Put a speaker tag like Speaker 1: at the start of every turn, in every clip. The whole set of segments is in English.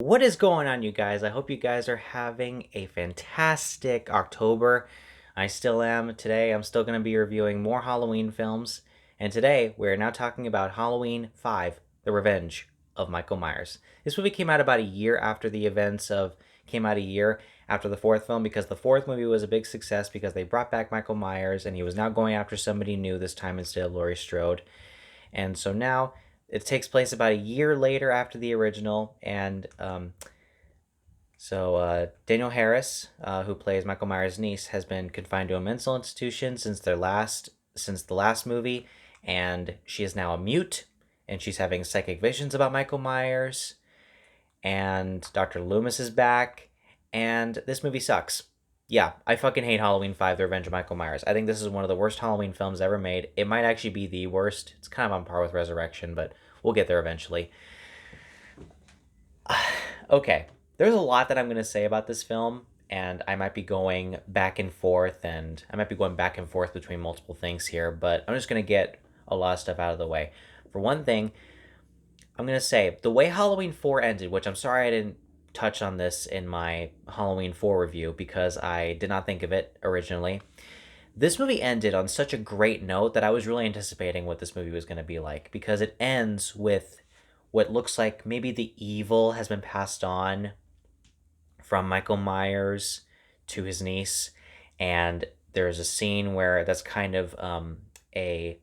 Speaker 1: What is going on, you guys? I hope you guys are having a fantastic October. I still am. Today, I'm still going to be reviewing more Halloween films. And today, we're now talking about Halloween 5, The Revenge of Michael Myers. This movie came out about a year after the events of, came out a year after the fourth film because the fourth movie was a big success because they brought back Michael Myers and he was now going after somebody new this time instead of Laurie Strode. And so now it takes place about a year later after the original, and Danielle Harris, who plays Michael Myers' niece, has been confined to a mental institution since the last movie, and she is now a mute, and she's having psychic visions about Michael Myers, and Dr. Loomis is back, and this movie sucks. Yeah, I fucking hate Halloween 5, The Revenge of Michael Myers. I think this is one of the worst Halloween films ever made. It might actually be the worst. It's kind of on par with Resurrection, but we'll get there eventually. Okay, there's a lot that I'm going to say about this film, and I might be going back and forth, between multiple things here, but I'm just going to get a lot of stuff out of the way. For one thing, I'm going to say the way Halloween 4 ended, which I'm sorry I didn't touch on this in my Halloween 4 review because I did not think of it originally. This movie ended on such a great note that I was really anticipating what this movie was going to be like because it ends with what looks like maybe the evil has been passed on from Michael Myers to his niece, and there's a scene where that's kind of a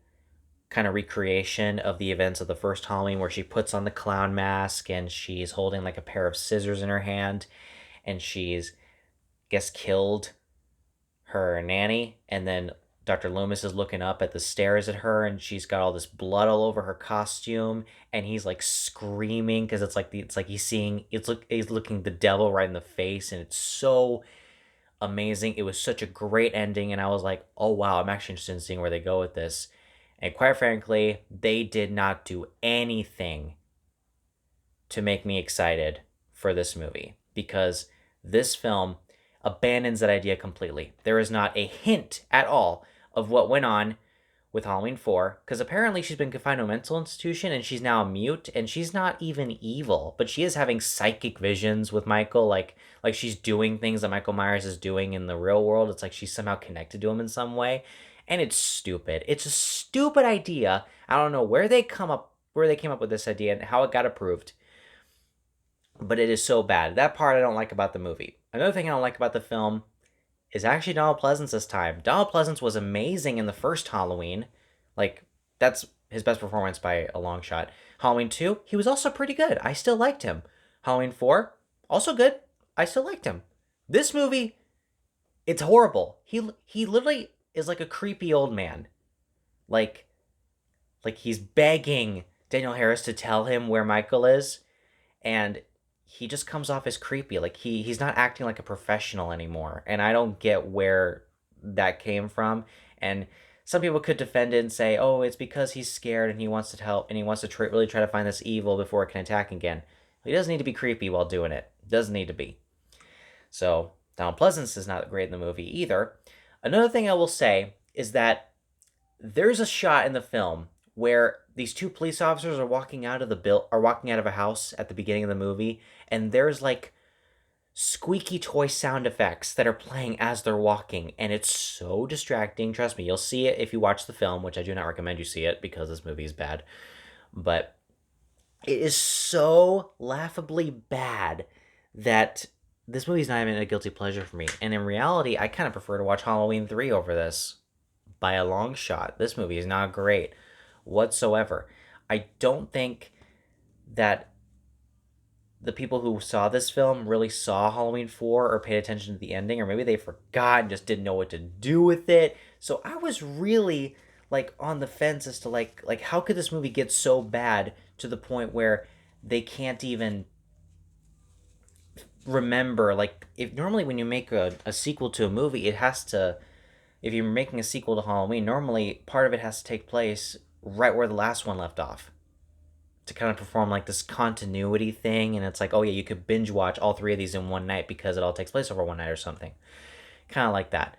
Speaker 1: kind of recreation of the events of the first Halloween where she puts on the clown mask and she's holding like a pair of scissors in her hand and she's gets killed her nanny, and then Dr. Loomis is looking up at the stairs at her and she's got all this blood all over her costume and he's like screaming because it's like he's looking the devil right in the face, and it's so amazing. It was such a great ending, and I was like, "Oh wow, I'm actually interested in seeing where they go with this." And quite frankly, they did not do anything to make me excited for this movie because this film abandons that idea completely. There is not a hint at all of what went on with Halloween 4 because apparently she's been confined to a mental institution and she's now a mute, and she's not even evil, but she is having psychic visions with Michael, like she's doing things that Michael Myers is doing in the real world. It's like she's somehow connected to him in some way, and it's stupid. It's a stupid idea. I don't know where they came up with this idea and how it got approved, but it is so bad. That part I don't like about the movie. Another thing I don't like about the film is actually Donald Pleasance this time. Donald Pleasance was amazing in the first Halloween. Like, that's his best performance by a long shot. Halloween 2, he was also pretty good. I still liked him. Halloween 4, also good. I still liked him. This movie, it's horrible. He literally is like a creepy old man. Like he's begging Danielle Harris to tell him where Michael is, and he just comes off as creepy. Like he's not acting like a professional anymore, and I don't get where that came from. And some people could defend it and say, "Oh, it's because he's scared and he wants to help and he wants to really try to find this evil before it can attack again." He doesn't need to be creepy while doing it. Doesn't need to be. So Donald Pleasance is not great in the movie either. Another thing I will say is that there's a shot in the film where these two police officers are walking out of a house at the beginning of the movie, and there's like squeaky toy sound effects that are playing as they're walking, and it's so distracting. Trust me, you'll see it if you watch the film, which I do not recommend you see it because this movie is bad. But it is so laughably bad that this movie's not even a guilty pleasure for me. And in reality, I kind of prefer to watch Halloween 3 over this by a long shot. This movie is not great whatsoever. I don't think that the people who saw this film really saw Halloween 4 or paid attention to the ending, or maybe they forgot and just didn't know what to do with it. So I was really like on the fence as to like how could this movie get so bad to the point where they can't even remember. Like, if normally when you make a sequel to a movie, it has to, if you're making a sequel to Halloween, normally part of it has to take place right where the last one left off to kind of perform like this continuity thing. And it's like, oh yeah, you could binge watch all three of these in one night because it all takes place over one night or something. Kind of like that.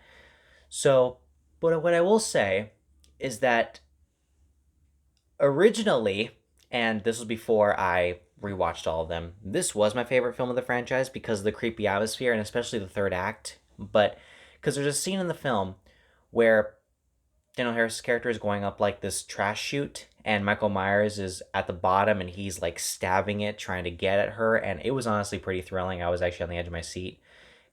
Speaker 1: So, but what I will say is that originally, and this was before I rewatched all of them. This was my favorite film of the franchise because of the creepy atmosphere and especially the third act. But because there's a scene in the film where Danielle Harris's character is going up like this trash chute, and Michael Myers is at the bottom and he's like stabbing it, trying to get at her. And it was honestly pretty thrilling. I was actually on the edge of my seat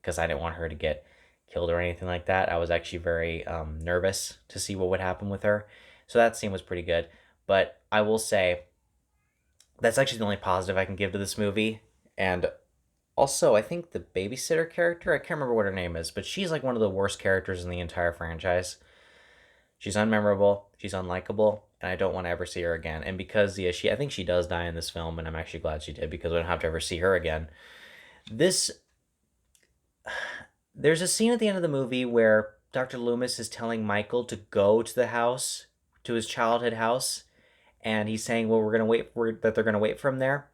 Speaker 1: because I didn't want her to get killed or anything like that. I was actually very nervous to see what would happen with her. So that scene was pretty good. But I will say that's actually the only positive I can give to this movie. And also, I think the babysitter character, I can't remember what her name is, but she's like one of the worst characters in the entire franchise. She's unmemorable, she's unlikable, and I don't want to ever see her again. And because I think she does die in this film, and I'm actually glad she did because I don't have to ever see her again. This There's a scene at the end of the movie where Dr. Loomis is telling Michael to go to the house, to his childhood house, and he's saying, "Well, that they're gonna wait for him there."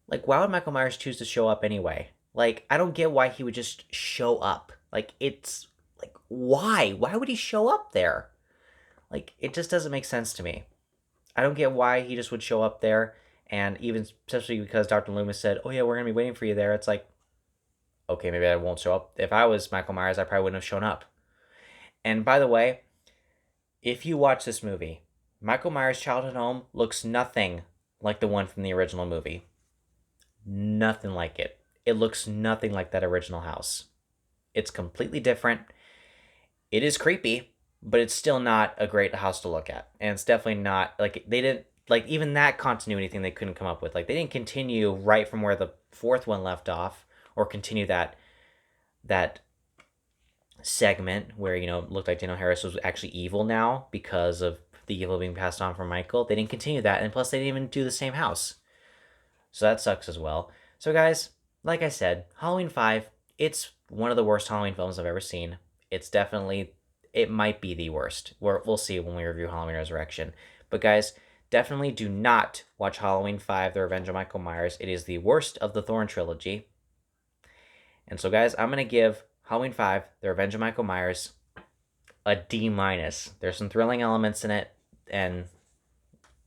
Speaker 1: Like, why would Michael Myers choose to show up anyway? Like, I don't get why he would just show up. Like, it's like, why? Why would he show up there? Like, it just doesn't make sense to me. I don't get why he just would show up there, and even especially because Dr. Loomis said, "Oh yeah, we're gonna be waiting for you there." It's like, okay, maybe I won't show up. If I was Michael Myers, I probably wouldn't have shown up. And by the way, if you watch this movie, Michael Myers' childhood home looks nothing like the one from the original movie. Nothing like it. It looks nothing like that original house. It's completely different. It is creepy, but it's still not a great house to look at. And it's definitely not, like, they didn't, like, even that continuity thing they couldn't come up with. Like, they didn't continue right from where the fourth one left off, or continue that segment where, you know, it looked like Danielle Harris was actually evil now because of the evil being passed on from Michael. They didn't continue that, and plus they didn't even do the same house. So that sucks as well. So guys, like I said, Halloween 5, it's one of the worst Halloween films I've ever seen. It might be the worst. We'll see when we review Halloween Resurrection. But guys, definitely do not watch Halloween 5, The Revenge of Michael Myers. It is the worst of the Thorn trilogy. And so guys, I'm going to give Halloween 5, The Revenge of Michael Myers, a D-. There's some thrilling elements in it, and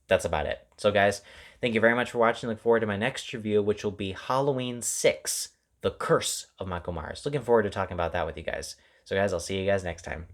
Speaker 1: that's about it. So guys, thank you very much for watching. Look forward to my next review, which will be Halloween 6, The Curse of Michael Myers. Looking forward to talking about that with you guys. So guys, I'll see you guys next time.